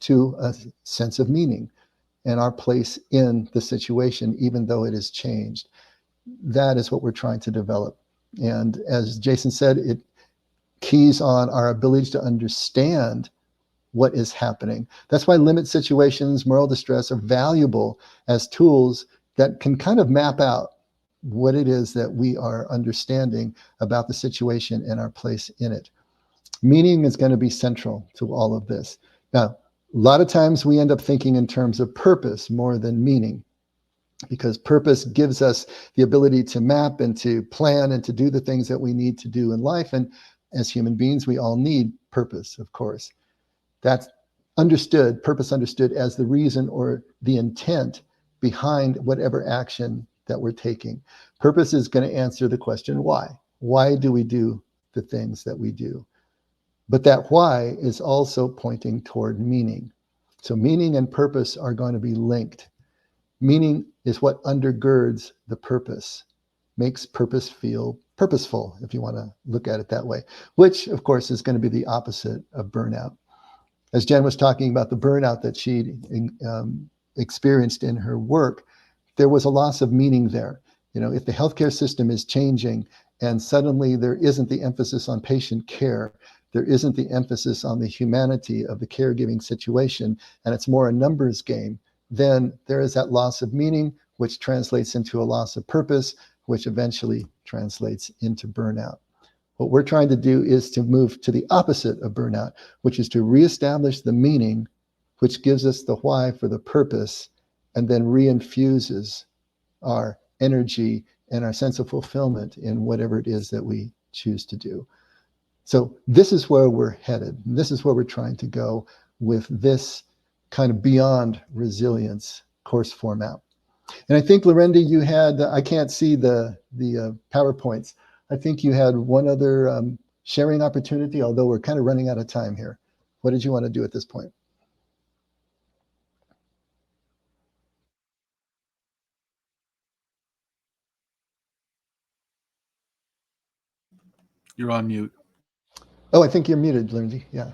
to a sense of meaning and our place in the situation, even though it has changed. That is what we're trying to develop. And as Jason said, it keys on our ability to understand what is happening. That's why limit situations, moral distress are valuable as tools that can kind of map out what it is that we are understanding about the situation and our place in it. Meaning is going to be central to all of this. Now, a lot of times we end up thinking in terms of purpose more than meaning, because purpose gives us the ability to map and to plan and to do the things that we need to do in life. And as human beings, we all need purpose, of course. That's purpose understood as the reason or the intent behind whatever action that we're taking. Purpose is going to answer the question, why? Why do we do the things that we do? But that why is also pointing toward meaning. So meaning and purpose are going to be linked. Meaning is what undergirds the purpose, makes purpose feel purposeful, if you want to look at it that way, which of course is going to be the opposite of burnout. As Jen was talking about the burnout that she experienced in her work, there was a loss of meaning there. If the healthcare system is changing and suddenly there isn't the emphasis on patient care, there isn't the emphasis on the humanity of the caregiving situation, and it's more a numbers game, then there is that loss of meaning, which translates into a loss of purpose, which eventually translates into burnout. What we're trying to do is to move to the opposite of burnout, which is to reestablish the meaning, which gives us the why for the purpose, and then reinfuses our energy and our sense of fulfillment in whatever it is that we choose to do. So this is where we're headed. This is where we're trying to go with this kind of beyond resilience course format. And I think, Larendee, you had, I can't see the PowerPoints. I think you had one other sharing opportunity, although we're kind of running out of time here. What did you want to do at this point? You're on mute. Oh, I think you're muted, Larendee. Yeah.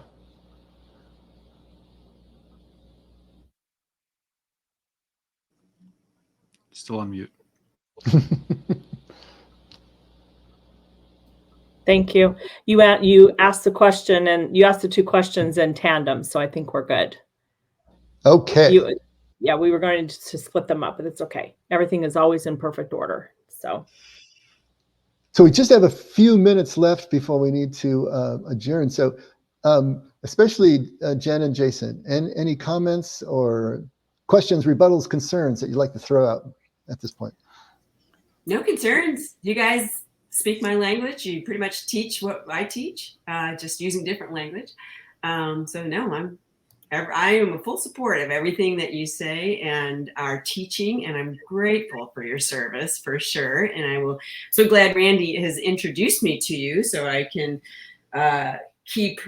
Still on mute. Thank you. You asked the question, and you asked the two questions in tandem, so I think we're good. Okay. Yeah, we were going to split them up, but it's okay. Everything is always in perfect order. So we just have a few minutes left before we need to adjourn. So especially Jen and Jason, any comments or questions, rebuttals, concerns that you'd like to throw out at this point? No concerns. You guys speak my language. You pretty much teach what I teach, just using different language. So no, I am a full support of everything that you say and are teaching, and I'm grateful for your service for sure. And I will so glad Randy has introduced me to you, so I can keep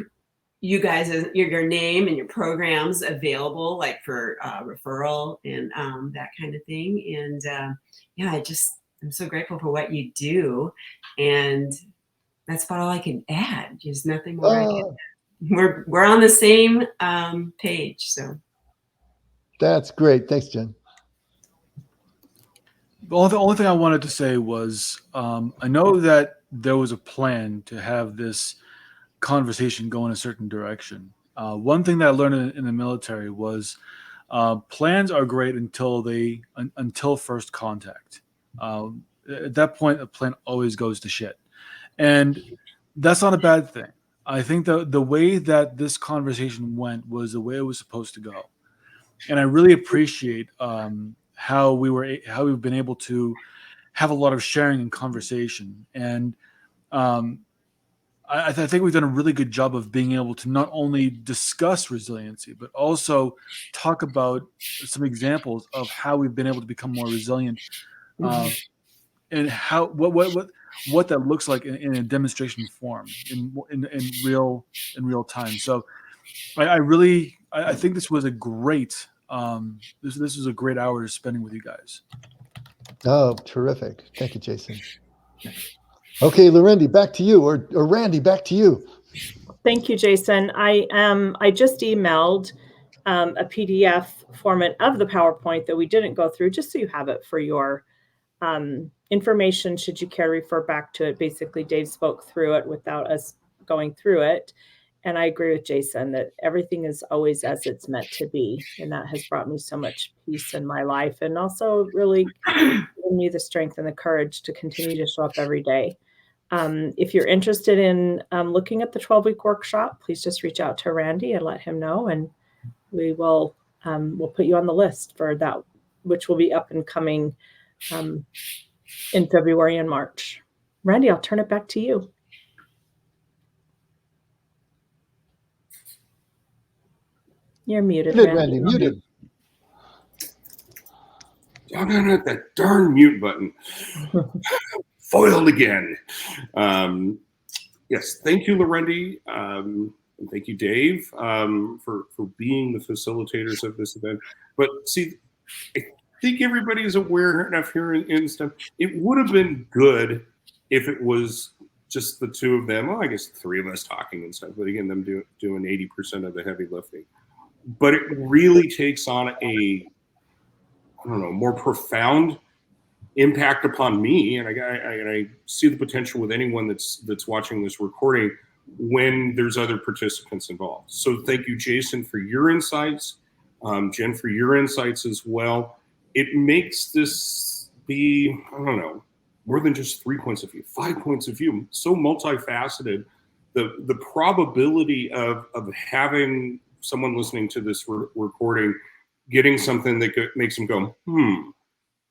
you guys your name and your programs available, like for referral and that kind of thing. And yeah, I'm so grateful for what you do, and that's about all I can add. There's nothing more I can add. We're on the same page, so That's great. Thanks, Jen. The only thing I wanted to say was I know that there was a plan to have this conversation go in a certain direction. One thing that I learned in the military was plans are great until first contact. At that point, a plan always goes to shit, and that's not a bad thing. I think the way that this conversation went was the way it was supposed to go, and I really appreciate how we've been able to have a lot of sharing and conversation, and I think we've done a really good job of being able to not only discuss resiliency, but also talk about some examples of how we've been able to become more resilient, and how what that looks like in a demonstration form in real time. So I think this was a great this was a great hour spending with you guys. Oh, terrific. Thank you, Jason. Okay, Larendee, back to you, or Randy, back to you. Thank you, Jason. I just emailed a PDF format of the PowerPoint that we didn't go through, just so you have it for your information should you care to refer back to it. Basically, Dave spoke through it without us going through it. And I agree with Jason that everything is always as it's meant to be. And that has brought me so much peace in my life, and also really given me the strength and the courage to continue to show up every day. If you're interested in looking at the 12-week workshop, please just reach out to Randy and let him know, and we will we'll put you on the list for that, which will be up and coming in February and March. Randy, I'll turn it back to you. You're muted, Randy. Muted. That darn mute button. Foiled again. Yes, thank you, Larendee. And thank you, Dave, for being the facilitators of this event. But see, I think everybody is aware enough here in stuff. It would have been good if it was just the two of them. Well, I guess the three of us talking and stuff. But again, them doing 80% of the heavy lifting. But it really takes on a, I don't know, more profound impact upon me, and I see the potential with anyone that's watching this recording when there's other participants involved. So thank you, Jason, for your insights, Jen, for your insights as well. It makes this be, I don't know, more than just 3 points of view, 5 points of view, so multifaceted. The probability of having someone listening to this recording getting something that makes them go,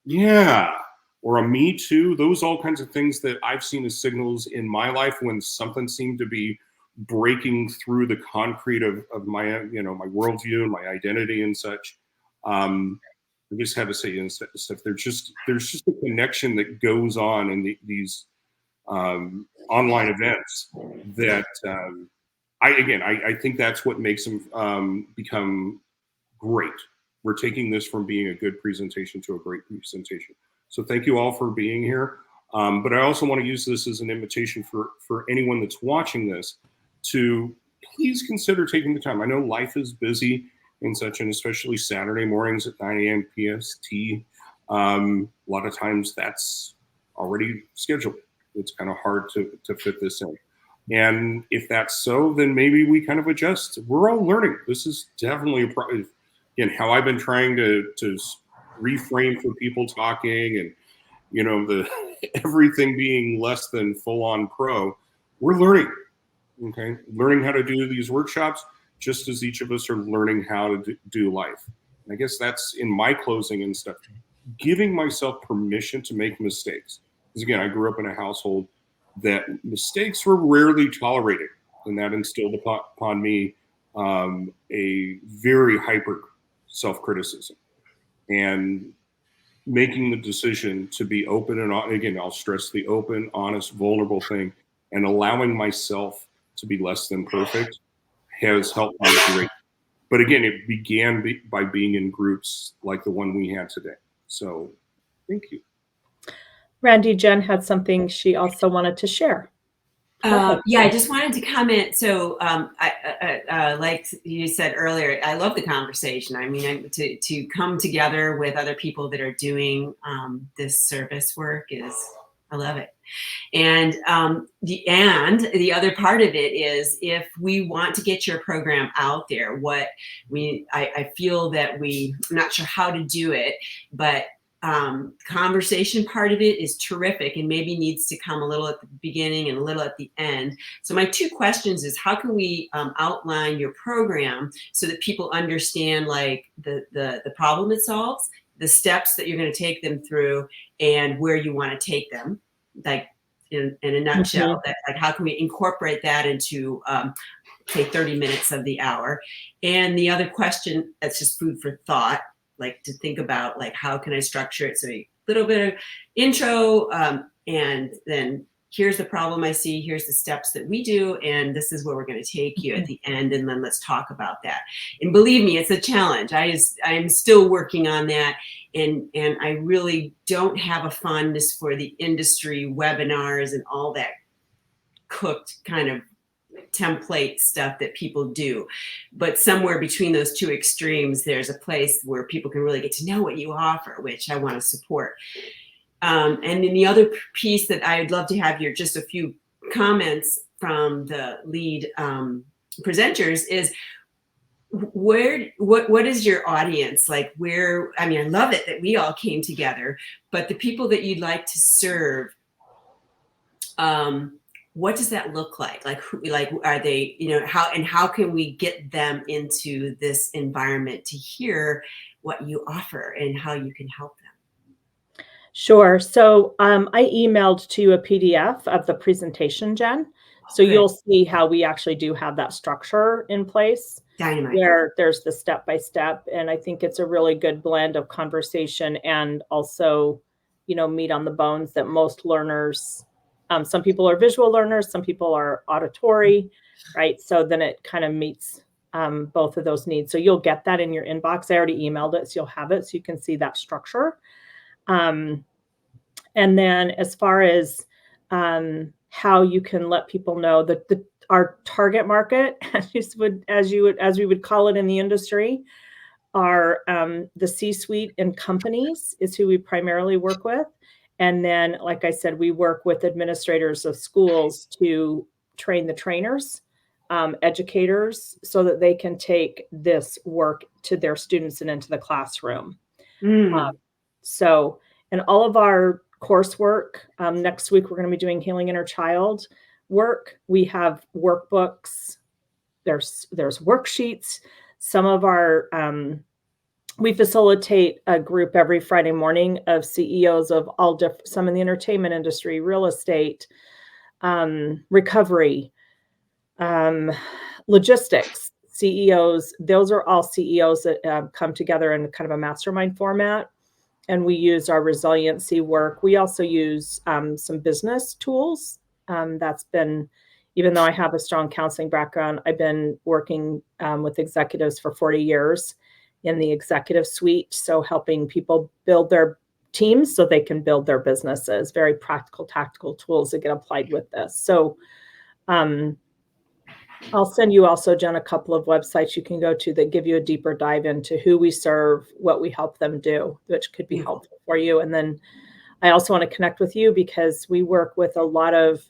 yeah, or a me too, those all kinds of things that I've seen as signals in my life when something seemed to be breaking through the concrete of my, my worldview and my identity and such. I just have to say stuff. There's just a connection that goes on in these online events that I think that's what makes them become great. We're taking this from being a good presentation to a great presentation. So thank you all for being here. But I also want to use this as an invitation for anyone that's watching this to please consider taking the time. I know life is busy and such, and especially Saturday mornings at 9 a.m. PST. A lot of times that's already scheduled. It's kind of hard to fit this in. And if that's so, then maybe we kind of adjust. We're all learning. This is definitely again, how I've been trying to reframe for people talking and, the everything being less than full on pro. We're learning, okay? Learning how to do these workshops just as each of us are learning how to do life. And I guess that's in my closing and stuff, giving myself permission to make mistakes. Because again, I grew up in a household that mistakes were rarely tolerated, and that instilled upon me a very hyper self-criticism, and making the decision to be open and, again, I'll stress the open, honest, vulnerable thing, and allowing myself to be less than perfect has helped me great. But again, it began by being in groups like the one we had today. So thank you. Randy, Jen had something she also wanted to share. Yeah, I just wanted to comment. So, like you said earlier, I love the conversation. I mean, to come together with other people that are doing this service work I love it. And the other part of it is, if we want to get your program out there, I feel that I'm not sure how to do it, but conversation part of it is terrific and maybe needs to come a little at the beginning and a little at the end. So my two questions is, how can we outline your program so that people understand like the problem it solves, the steps that you're going to take them through, and where you want to take them, like in a nutshell, that like how can we incorporate that into say 30 minutes of the hour? And the other question that's just food for thought, like to think about, like, how can I structure it? So a little bit of intro, and then here's the problem I see, here's the steps that we do, and this is where we're going to take you at the end, and then let's talk about that. And believe me, it's a challenge. I'm still working on that, and I really don't have a fondness for the industry webinars and all that cooked kind of template stuff that people do. But somewhere between those two extremes, there's a place where people can really get to know what you offer, which I want to support. And then the other piece that I'd love to have here, just a few comments from the lead presenters, is what is your audience like? I mean, I love it that we all came together, but the people that you'd like to serve, what does that look like? Like, are they, how can we get them into this environment to hear what you offer and how you can help them? Sure. So I emailed to you a PDF of the presentation, Jen. So Good. You'll see how we actually do have that structure in place. Dynamite. Where there's the step-by-step. And I think it's a really good blend of conversation and also, meat on the bones that most learners, some people are visual learners, some people are auditory, right? So then it kind of meets both of those needs. So you'll get that in your inbox. I already emailed it, so you'll have it so you can see that structure. And then as far as how you can let people know that our target market, as we would call it in the industry, are the C-suite and companies is who we primarily work with. And then, like I said, we work with administrators of schools to train the trainers, educators, so that they can take this work to their students and into the classroom. So, and all of our coursework, next week, we're going to be doing Healing Inner Child work. We have workbooks. There's worksheets. Some of our, we facilitate a group every Friday morning of CEOs of all different, some in the entertainment industry, real estate, recovery, logistics, CEOs. Those are all CEOs that come together in kind of a mastermind format. And we use our resiliency work. We also use some business tools. That's been, even though I have a strong counseling background, I've been working with executives for 40 years in the executive suite. So helping people build their teams so they can build their businesses. Very practical, tactical tools that get applied with this. So I'll send you also, Jen, a couple of websites you can go to that give you a deeper dive into who we serve, what we help them do, which could be helpful for you. And then I also want to connect with you because we work with a lot of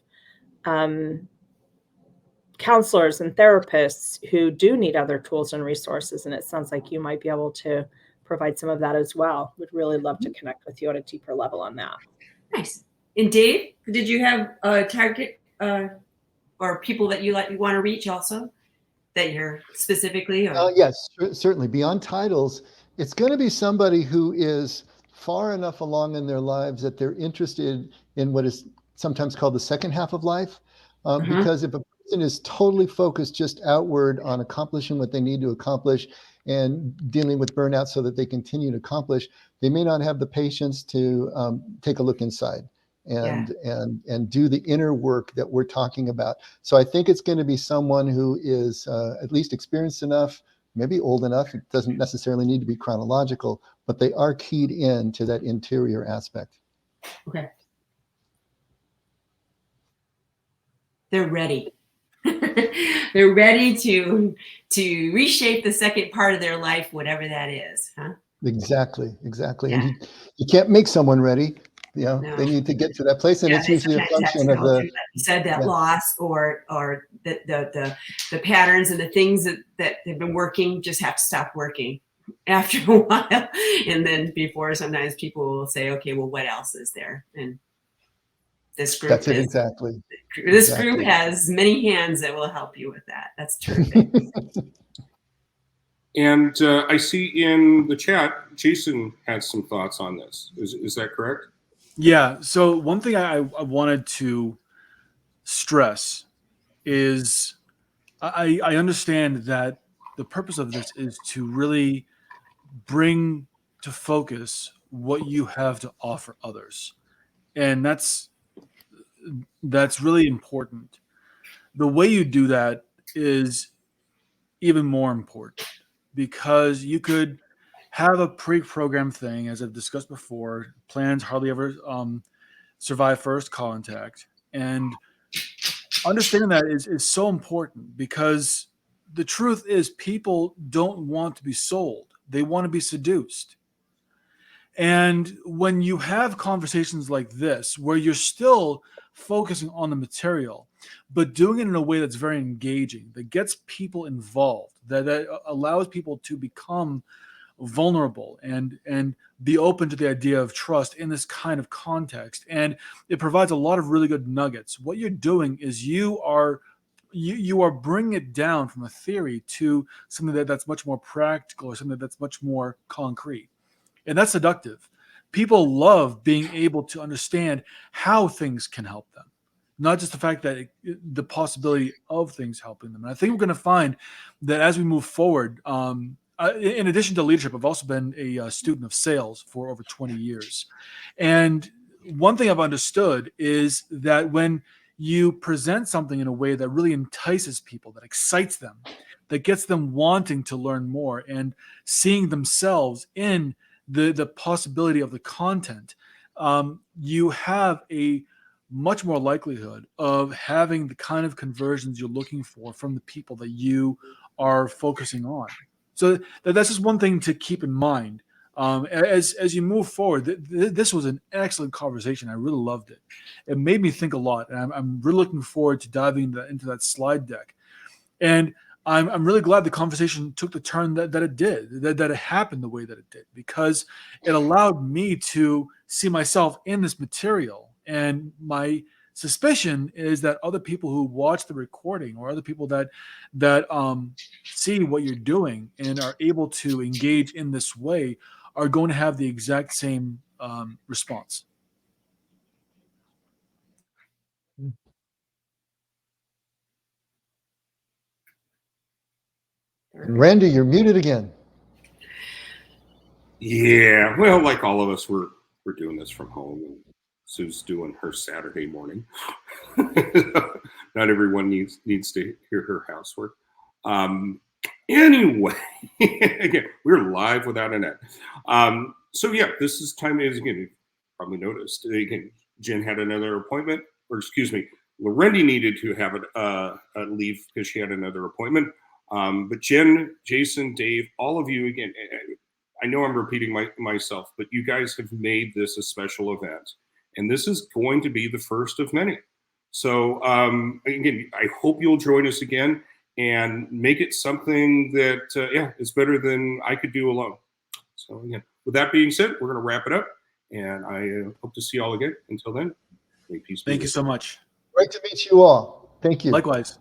counselors and therapists who do need other tools and resources. And it sounds like you might be able to provide some of that as well. Would really love to connect with you at a deeper level on that. Nice. And Dave, did you have a target or people that you want to reach also that you're specifically? Yes, certainly. Beyond titles, it's going to be somebody who is far enough along in their lives that they're interested in what is sometimes called the second half of life. Because if a person is totally focused just outward on accomplishing what they need to accomplish and dealing with burnout so that they continue to accomplish, they may not have the patience to take a look inside and do the inner work that we're talking about. So I think it's going to be someone who is at least experienced enough, maybe old enough. It doesn't necessarily need to be chronological, but they are keyed in to that interior aspect. Okay. They're ready. They're ready to reshape the second part of their life, whatever that is, huh? Exactly. Yeah. And you can't make someone ready. No. They need to get to that place, and it's usually a function of the. You said that loss or the patterns and the things that have been working just have to stop working after a while, and then before sometimes people will say, okay, well, what else is there? And this group That's it, exactly. This group has many hands that will help you with that. That's terrific. And I see in the chat, Jason has some thoughts on this. Is that correct? Yeah. So one thing I wanted to stress is I understand that the purpose of this is to really bring to focus what you have to offer others. And that's really important. The way you do that is even more important because you could have a pre-programmed thing, as I've discussed before. Plans hardly ever survive first contact, and understanding that is so important because the truth is people don't want to be sold. They want to be seduced. And when you have conversations like this, where you're still focusing on the material, but doing it in a way that's very engaging, that gets people involved, that allows people to become vulnerable and be open to the idea of trust in this kind of context, and it provides a lot of really good nuggets. What you're doing is you are bringing it down from a theory to something that's much more practical or something that's much more concrete. And that's seductive. People love being able to understand how things can help them, not just the fact that the possibility of things helping them. And I think we're going to find that as we move forward, in addition to leadership, I've also been a student of sales for over 20 years. And one thing I've understood is that when you present something in a way that really entices people, that excites them, that gets them wanting to learn more and seeing themselves in the possibility of the content, you have a much more likelihood of having the kind of conversions you're looking for from the people that you are focusing on. So that's just one thing to keep in mind. As you move forward, this was an excellent conversation. I really loved it. It made me think a lot, and I'm really looking forward to diving into that slide deck. And I'm really glad the conversation took the turn that it did, that it happened the way that it did, because it allowed me to see myself in this material. And my suspicion is that other people who watch the recording or other people that see what you're doing and are able to engage in this way are going to have the exact same response. Randy, you're muted again. Yeah, well, like all of us, we're doing this from home, and Sue's doing her Saturday morning. Not everyone needs to hear her housework. Anyway, again, we're live without a net. So yeah, this is time is again. probably noticed. Again, Jen had another appointment, or excuse me, Larendee needed to have a leave because she had another appointment. But Jen, Jason, Dave, all of you, again, I know I'm repeating myself, but you guys have made this a special event. And this is going to be the first of many. So again, I hope you'll join us again and make it something that, is better than I could do alone. So again, with that being said, we're going to wrap it up. And I hope to see you all again. Until then, may peace be Thank with you so much. Great to meet you all. Thank you. Likewise.